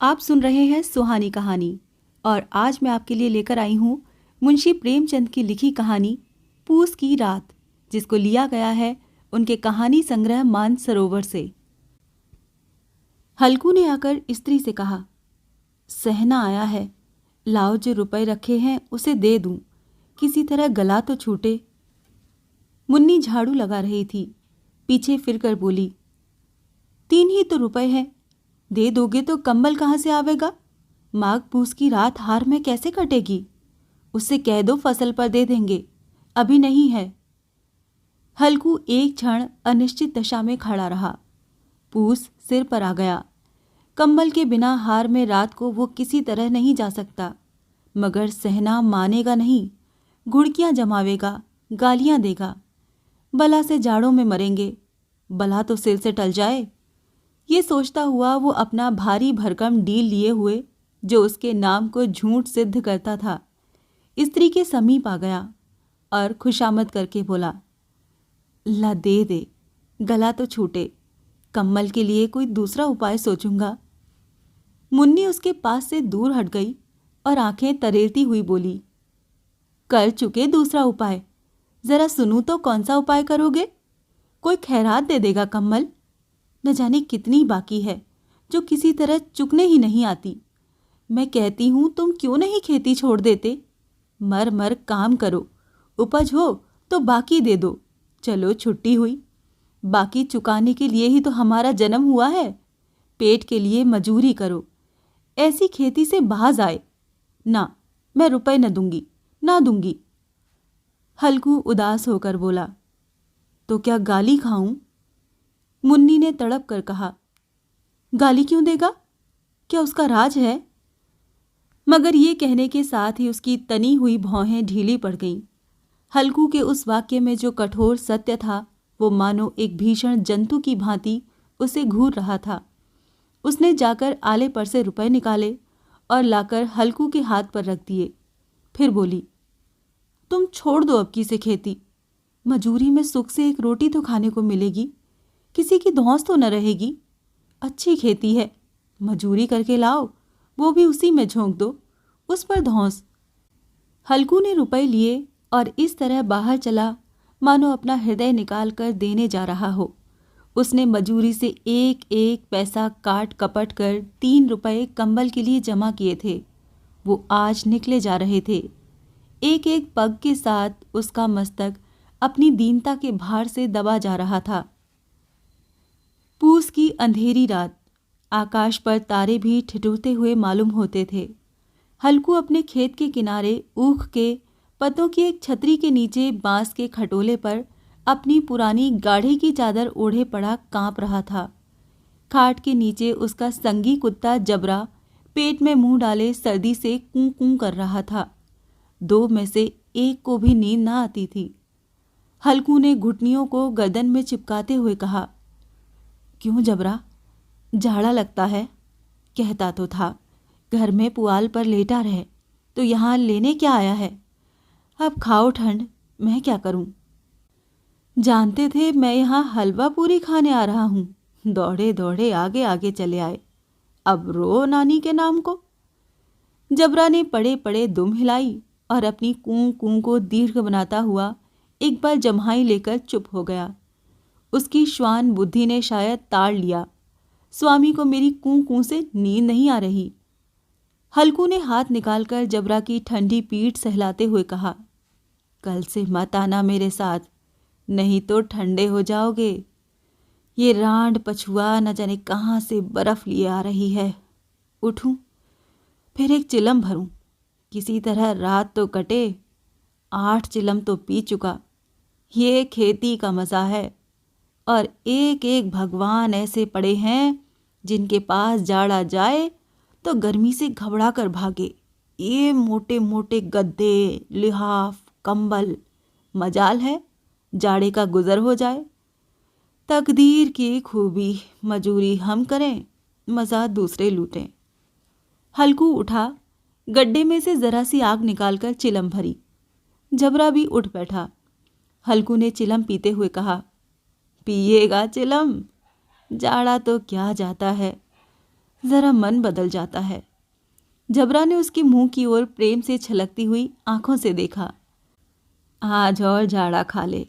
आप सुन रहे हैं सुहानी कहानी और आज मैं आपके लिए लेकर आई हूँ मुंशी प्रेमचंद की लिखी कहानी पूस की रात, जिसको लिया गया है उनके कहानी संग्रह मानसरोवर से। हल्कू ने आकर स्त्री से कहा, सहना आया है, लाओ जो रुपए रखे हैं उसे दे दूं, किसी तरह गला तो छूटे। मुन्नी झाड़ू लगा रही थी, पीछे फिरकर बोली, 3 ही तो रुपए हैं, दे दोगे तो कंबल कहाँ से आवेगा? माघ पूस की रात हार में कैसे कटेगी? उससे कह दो फसल पर दे देंगे, अभी नहीं है। हल्कू एक क्षण अनिश्चित दशा में खड़ा रहा। पूस सिर पर आ गया। कंबल के बिना हार में रात को वो किसी तरह नहीं जा सकता, मगर सहना मानेगा नहीं, घुड़कियां जमावेगा, गालियां देगा। बला से जाड़ों में मरेंगे, बला तो सिर से टल जाए। ये सोचता हुआ वो अपना भारी भरकम डील लिए हुए, जो उसके नाम को झूठ सिद्ध करता था, स्त्री के समीप आ गया और खुशामद करके बोला, ला दे, गला तो छूटे, कम्बल के लिए कोई दूसरा उपाय सोचूंगा। मुन्नी उसके पास से दूर हट गई और आंखें तरेरती हुई बोली, कर चुके दूसरा उपाय, जरा सुनूं तो कौन सा उपाय करोगे? कोई खैरात दे देगा कम्बल? न जाने कितनी बाकी है जो किसी तरह चुकने ही नहीं आती। मैं कहती हूं तुम क्यों नहीं खेती छोड़ देते? मर मर काम करो, उपज हो तो बाकी दे दो। चलो छुट्टी हुई, बाकी चुकाने के लिए ही तो हमारा जन्म हुआ है। पेट के लिए मजूरी करो, ऐसी खेती से बाज आए। ना, मैं रुपए न दूंगी, ना दूंगी। हल्कू उदास होकर बोला, तो क्या गाली खाऊं? मुन्नी ने तड़प कर कहा, गाली क्यों देगा? क्या उसका राज है? मगर ये कहने के साथ ही उसकी तनी हुई भौहें ढीली पड़ गईं। हल्कू के उस वाक्य में जो कठोर सत्य था, वो मानो एक भीषण जंतु की भांति उसे घूर रहा था। उसने जाकर आले पर से रुपए निकाले और लाकर हल्कू के हाथ पर रख दिए। फिर बोली, तुम छोड़ दो अब की से खेती, मजूरी में सुख से एक रोटी तो खाने को मिलेगी, किसी की धौंस तो न रहेगी। अच्छी खेती है, मजूरी करके लाओ, वो भी उसी में झोंक दो, उस पर धौंस। हल्कू ने रुपए लिए और इस तरह बाहर चला मानो अपना हृदय निकाल कर देने जा रहा हो। उसने मजूरी से एक एक पैसा काट कपट कर 3 रुपए कंबल के लिए जमा किए थे। वो आज निकले जा रहे थे। एक एक पग के साथ उसका मस्तक अपनी दीनता के भार से दबा जा रहा था। पूस की अंधेरी रात, आकाश पर तारे भी ठिठुरते हुए मालूम होते थे। हल्कू अपने खेत के किनारे ऊख के पत्तों की एक छतरी के नीचे बांस के खटोले पर अपनी पुरानी गाढ़े की चादर ओढ़े पड़ा कांप रहा था। खाट के नीचे उसका संगी कुत्ता जबरा पेट में मुंह डाले सर्दी से कूं कूं कर रहा था। 2 में से एक को भी नींद ना आती थी। हल्कू ने घुटनियों को गर्दन में चिपकाते हुए कहा, क्यों जबरा, झाड़ा लगता है? कहता तो था घर में पुआल पर लेटा रहे, तो यहाँ लेने क्या आया है? अब खाओ ठंड, मैं क्या करूं? जानते थे मैं यहाँ हलवा पूरी खाने आ रहा हूं, दौड़े दौड़े आगे आगे चले आए, अब रो नानी के नाम को। जबरा ने पड़े पड़े दुम हिलाई और अपनी कूं कूं को दीर्घ बनाता हुआ एक बार जम्हाई लेकर चुप हो गया। उसकी श्वान बुद्धि ने शायद ताड़ लिया, स्वामी को मेरी कूं कूं से नींद नहीं आ रही। हल्कू ने हाथ निकालकर जबरा की ठंडी पीठ सहलाते हुए कहा, कल से मत आना मेरे साथ, नहीं तो ठंडे हो जाओगे। ये रांड पछुआ न जाने कहाँ से बर्फ लिए आ रही है। उठूं, फिर एक चिलम भरूं, किसी तरह रात तो कटे। 8 चिलम तो पी चुका। ये खेती का मज़ा है। और एक एक भगवान ऐसे पड़े हैं जिनके पास जाड़ा जाए तो गर्मी से घबरा कर भागे। ये मोटे मोटे गद्दे, लिहाफ, कंबल, मजाल है जाड़े का गुजर हो जाए। तकदीर की खूबी, मजूरी हम करें, मज़ा दूसरे लूटें। हल्कू उठा, गड्ढे में से जरा सी आग निकालकर चिलम भरी। जबरा भी उठ बैठा। हल्कू ने चिलम पीते हुए कहा, पिएगा चिलम? जाड़ा तो क्या जाता है, जरा मन बदल जाता है। जबरा ने उसके मुंह की ओर प्रेम से छलकती हुई आंखों से देखा। आज और जाड़ा खा ले,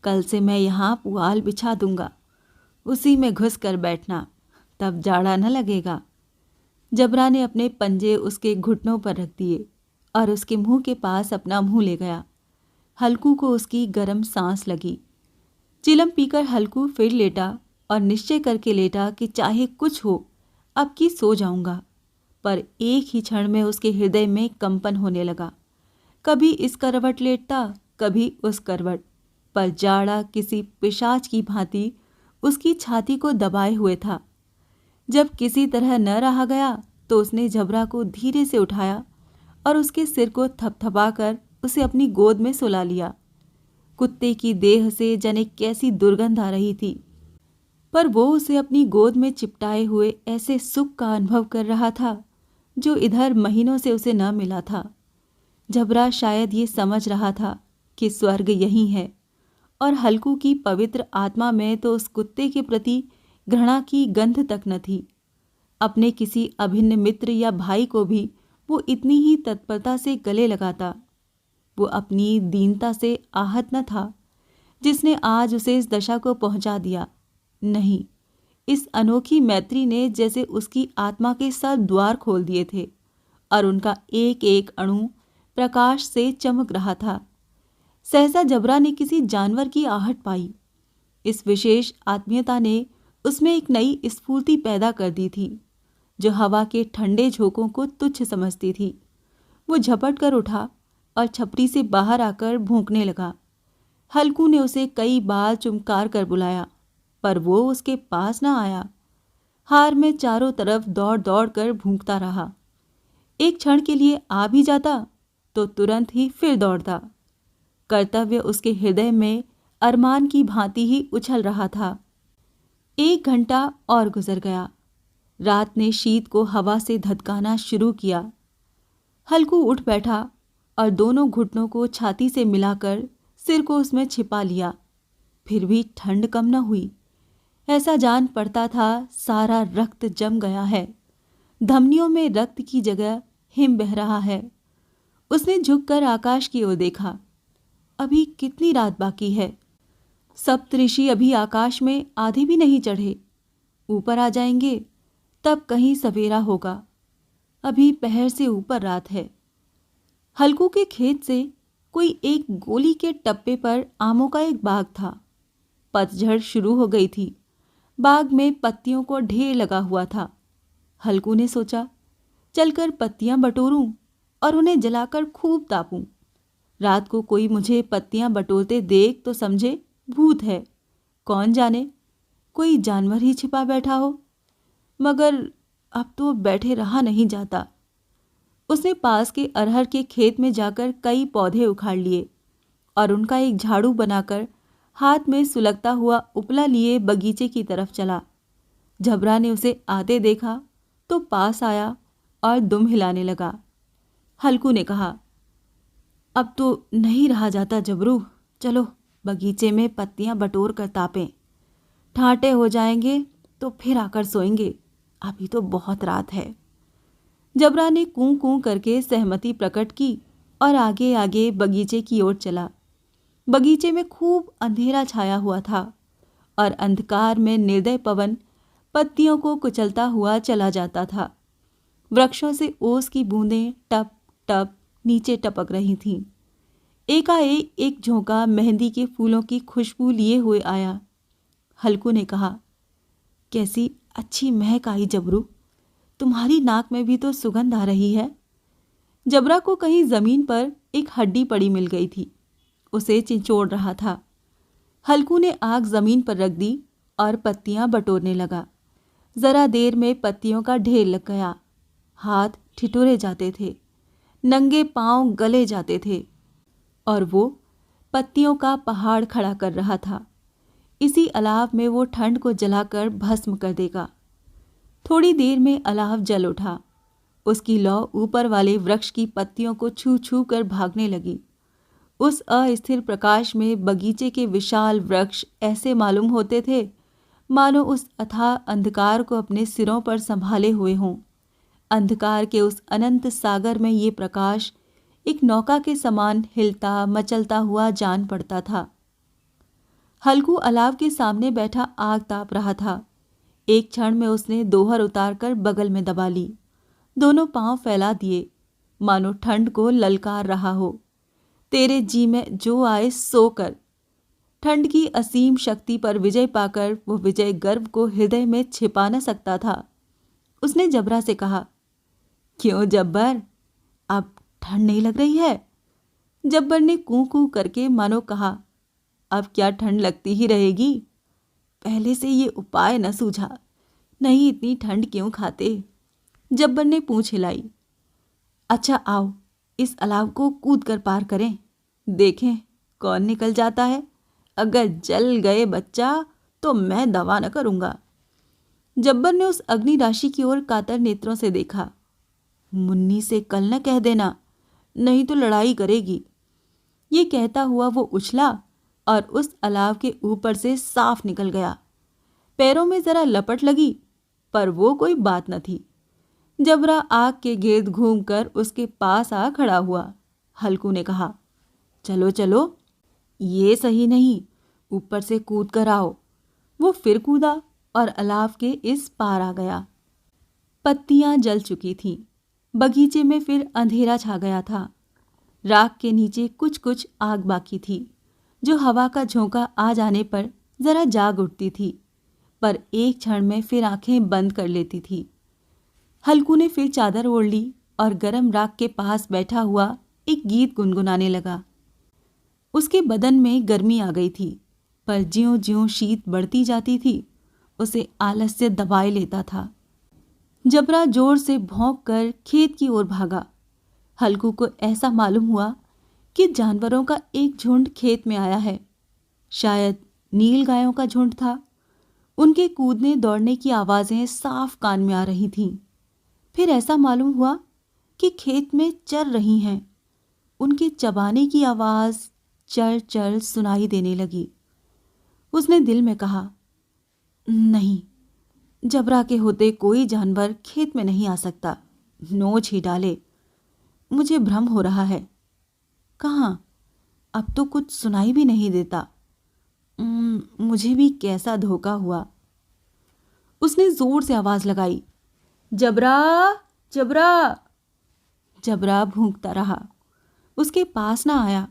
कल से मैं यहाँ पुआल बिछा दूंगा, उसी में घुस कर बैठना, तब जाड़ा न लगेगा। जबरा ने अपने पंजे उसके घुटनों पर रख दिए और उसके मुंह के पास अपना मुंह ले गया। हल्कू को उसकी गर्म सांस लगी। चिलम पीकर हल्कू फिर लेटा और निश्चय करके लेटा कि चाहे कुछ हो अब की सो जाऊंगा। पर एक ही क्षण में उसके हृदय में कंपन होने लगा। कभी इस करवट लेटता, कभी उस करवट, पर जाड़ा किसी पिशाच की भांति उसकी छाती को दबाए हुए था। जब किसी तरह न रहा गया तो उसने जबरा को धीरे से उठाया और उसके सिर को थपथपाकर उसे अपनी गोद में सुला लिया। कुत्ते की देह से जाने कैसी दुर्गंध आ रही थी, पर वो उसे अपनी गोद में चिपटाए हुए ऐसे सुख का अनुभव कर रहा था जो इधर महीनों से उसे न मिला था। जबरा शायद ये समझ रहा था कि स्वर्ग यही है, और हल्कू की पवित्र आत्मा में तो उस कुत्ते के प्रति घृणा की गंध तक न थी। अपने किसी अभिन्न मित्र या भाई को भी वो इतनी ही तत्परता से गले लगाता। वो अपनी दीनता से आहत न था जिसने आज उसे इस दशा को पहुंचा दिया। नहीं, इस अनोखी मैत्री ने जैसे उसकी आत्मा के सब द्वार खोल दिए थे और उनका एक एक अणु प्रकाश से चमक रहा था। सहसा जबरा ने किसी जानवर की आहट पाई। इस विशेष आत्मीयता ने उसमें एक नई स्फूर्ति पैदा कर दी थी जो हवा के ठंडे झोंकों को तुच्छ समझती थी। वो झपट कर उठा और छपरी से बाहर आकर भौंकने लगा। हल्कू ने उसे कई बार चुमकार कर बुलाया, पर वो उसके पास न आया। हार में चारों तरफ दौड़ दौड़ कर भूंकता रहा। एक क्षण के लिए आ भी जाता तो तुरंत ही फिर दौड़ता। कर्तव्य उसके हृदय में अरमान की भांति ही उछल रहा था। 1 घंटा और गुजर गया। रात ने शीत को हवा से धधकाना शुरू किया। हल्कू उठ बैठा और दोनों घुटनों को छाती से मिलाकर सिर को उसमें छिपा लिया। फिर भी ठंड कम न हुई। ऐसा जान पड़ता था सारा रक्त जम गया है, धमनियों में रक्त की जगह हिम बह रहा है। उसने झुककर आकाश की ओर देखा। अभी कितनी रात बाकी है? सप्तऋषि अभी आकाश में आधे भी नहीं चढ़े। ऊपर आ जाएंगे तब कहीं सवेरा होगा। अभी पहर से ऊपर रात है। हल्कू के खेत से कोई एक गोली के टप्पे पर आमों का एक बाग था। पतझड़ शुरू हो गई थी। बाग में पत्तियों को ढेर लगा हुआ था। हल्कू ने सोचा, चलकर पत्तियां बटोरूं और उन्हें जलाकर खूब तापूं। रात को कोई मुझे पत्तियां बटोरते देख तो समझे भूत है। कौन जाने कोई जानवर ही छिपा बैठा हो। मगर अब तो बैठे रहा नहीं जाता। उसने पास के अरहर के खेत में जाकर कई पौधे उखाड़ लिए और उनका एक झाड़ू बनाकर हाथ में सुलगता हुआ उपला लिए बगीचे की तरफ चला। जबरा ने उसे आते देखा तो पास आया और दुम हिलाने लगा। हल्कू ने कहा, अब तो नहीं रहा जाता जबरू, चलो बगीचे में पत्तियां बटोर कर तापें। ठाटे हो जाएंगे तो फिर आकर सोएंगे, अभी तो बहुत रात है। जबरा ने कूं कूं करके सहमति प्रकट की और आगे आगे बगीचे की ओर चला। बगीचे में खूब अंधेरा छाया हुआ था और अंधकार में निर्दय पवन पत्तियों को कुचलता हुआ चला जाता था। वृक्षों से ओस की बूंदें टप टप नीचे टपक रही थीं। एकाएक एक झोंका मेहंदी के फूलों की खुशबू लिए हुए आया। हल्कू ने कहा, कैसी अच्छी महक आई जबरू, तुम्हारी नाक में भी तो सुगंध आ रही है। जबरा को कहीं जमीन पर एक हड्डी पड़ी मिल गई थी। उसे चिंचोड़ रहा था। हल्कू ने आग जमीन पर रख दी और पत्तियां बटोरने लगा। जरा देर में पत्तियों का ढेर लग गया। हाथ ठिठुरे जाते थे, नंगे पांव गले जाते थे और वो पत्तियों का पहाड़ खड़ा कर रहा था। इसी अलाव में वो ठंड को जलाकर भस्म कर देगा। थोड़ी देर में अलाव जल उठा। उसकी लौ ऊपर वाले वृक्ष की पत्तियों को छू छू कर भागने लगी। उस अस्थिर प्रकाश में बगीचे के विशाल वृक्ष ऐसे मालूम होते थे मानो उस अथाह अंधकार को अपने सिरों पर संभाले हुए हों। अंधकार के उस अनंत सागर में ये प्रकाश एक नौका के समान हिलता मचलता हुआ जान पड़ता था। हल्कू अलाव के सामने बैठा आग ताप रहा था। एक क्षण में उसने दोहर उतारकर बगल में दबा ली, दोनों पांव फैला दिए, मानो ठंड को ललकार रहा हो। तेरे जी में जो आए सो कर। ठंड की असीम शक्ति पर विजय पाकर वो विजय गर्व को हृदय में छिपा न सकता था। उसने जबरा से कहा, क्यों जब्बर, अब ठंड नहीं लग रही है? जब्बर ने कूं कूं करके मानो कहा, अब क्या ठंड लगती ही रहेगी? पहले से ये उपाय न सूझा, नहीं इतनी ठंड क्यों खाते? जब्बर ने पूंछ हिलाई। अच्छा आओ, इस अलाव को कूद कर पार करें, देखें कौन निकल जाता है। अगर जल गए बच्चा तो मैं दवा न करूंगा। जब्बर ने उस अग्नि राशि की ओर कातर नेत्रों से देखा। मुन्नी से कल न कह देना, नहीं तो लड़ाई करेगी। ये कहता हुआ वो उछला और उस अलाव के ऊपर से साफ निकल गया। पैरों में जरा लपट लगी, पर वो कोई बात न थी। जबरा आग के गिर्द घूमकर उसके पास आ खड़ा हुआ। हल्कू ने कहा, चलो चलो, ये सही नहीं, ऊपर से कूद कर आओ। वो फिर कूदा और अलाव के इस पार आ गया। पत्तियां जल चुकी थीं। बगीचे में फिर अंधेरा छा गया था। राख के नीचे कुछ कुछ आग बाकी थी, जो हवा का झोंका आ जाने पर जरा जाग उठती थी, पर एक क्षण में फिर आंखें बंद कर लेती थी। हल्कू ने फिर चादर ओढ़ ली और गरम राख के पास बैठा हुआ एक गीत गुनगुनाने लगा। उसके बदन में गर्मी आ गई थी, पर ज्यों-ज्यों शीत बढ़ती जाती थी, उसे आलस्य दबाए लेता था। जबरा जोर से भौंक कर खेत की ओर भागा। हल्कू को ऐसा मालूम हुआ कि जानवरों का एक झुंड खेत में आया है। शायद नील गायों का झुंड था। उनके कूदने दौड़ने की आवाज़ें साफ कान में आ रही थीं। फिर ऐसा मालूम हुआ कि खेत में चर रही हैं। उनके चबाने की आवाज़ चल चल सुनाई देने लगी। उसने दिल में कहा, नहीं, जबरा के होते कोई जानवर खेत में नहीं आ सकता, नोच ही डाले। मुझे भ्रम हो रहा है। कहाँ? अब तो कुछ सुनाई भी नहीं देता। मुझे भी कैसा धोखा हुआ। उसने जोर से आवाज लगाई, जबरा, जबरा। जबरा भूंकता रहा, उसके पास ना आया।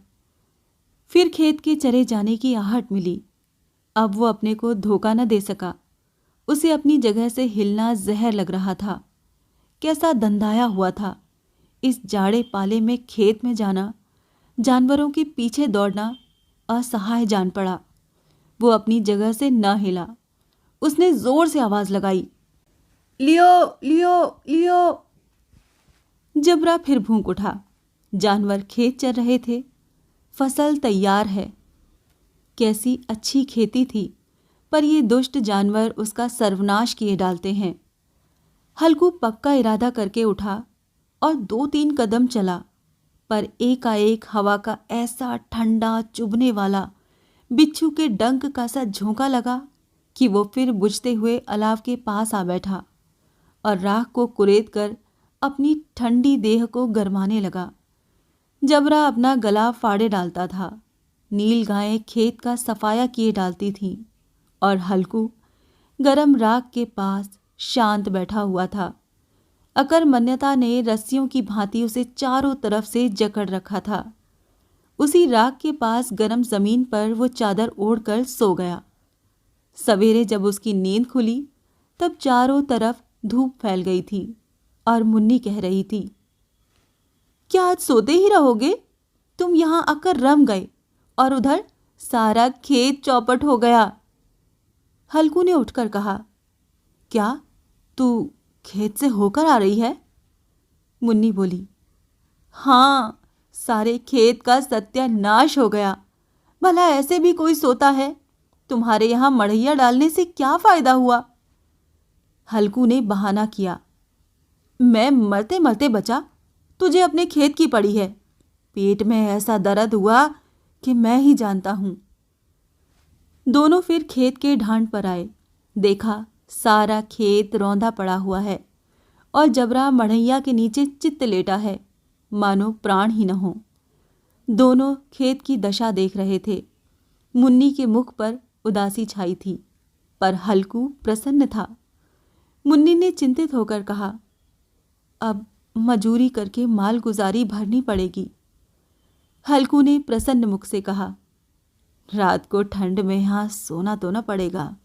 फिर खेत के चरे जाने की आहट मिली। अब वो अपने को धोखा न दे सका। उसे अपनी जगह से हिलना जहर लग रहा था। कैसा दंदाया हुआ था। इस जाड़े पाले में खेत में जाना, जानवरों के पीछे दौड़ना असहाय जान पड़ा। वो अपनी जगह से न हिला। उसने जोर से आवाज लगाई, लियो, लियो, लियो। जबरा फिर भूंक उठा। जानवर खेत चर रहे थे। फसल तैयार है। कैसी अच्छी खेती थी, पर ये दुष्ट जानवर उसका सर्वनाश किए डालते हैं। हल्कू पक्का इरादा करके उठा और 2-3 कदम चला, पर एकाएक हवा का ऐसा ठंडा चुभने वाला बिच्छू के डंक का सा झोंका लगा कि वो फिर बुझते हुए अलाव के पास आ बैठा और राख को कुरेद कर अपनी ठंडी देह को गरमाने लगा। जबरा अपना गला फाड़े डालता था। नील गायें खेत का सफाया किए डालती थीं और हल्कू गरम राख के पास शांत बैठा हुआ था। अकर्मण्यता ने रस्सियों की भांति उसे चारों तरफ से जकड़ रखा था। उसी राख के पास गरम जमीन पर वो चादर ओढ़कर सो गया। सवेरे जब उसकी नींद खुली, तब चारों तरफ धूप फैल गई थी और मुन्नी कह रही थी, क्या आज सोते ही रहोगे? तुम यहां आकर रम गए और उधर सारा खेत चौपट हो गया। हल्कू ने उठकर कहा, क्या तू खेत से होकर आ रही है? मुन्नी बोली, हाँ, सारे खेत का सत्यानाश हो गया। भला ऐसे भी कोई सोता है? तुम्हारे यहां मड़ैया डालने से क्या फायदा हुआ? हल्कू ने बहाना किया, मैं मरते मरते बचा, तुझे अपने खेत की पड़ी है। पेट में ऐसा दर्द हुआ कि मैं ही जानता हूं। दोनों फिर खेत के ढांड पर आए। देखा सारा खेत रौंदा पड़ा हुआ है और जबरा मढ़ैया के नीचे चित्त लेटा है, मानो प्राण ही न हो। दोनों खेत की दशा देख रहे थे। मुन्नी के मुख पर उदासी छाई थी, पर हल्कू प्रसन्न था। मुन्नी ने चिंतित होकर कहा, अब मजूरी करके माल गुजारी भरनी पड़ेगी। हल्कू ने प्रसन्न मुख से कहा, रात को ठंड में यहाँ सोना तो न पड़ेगा।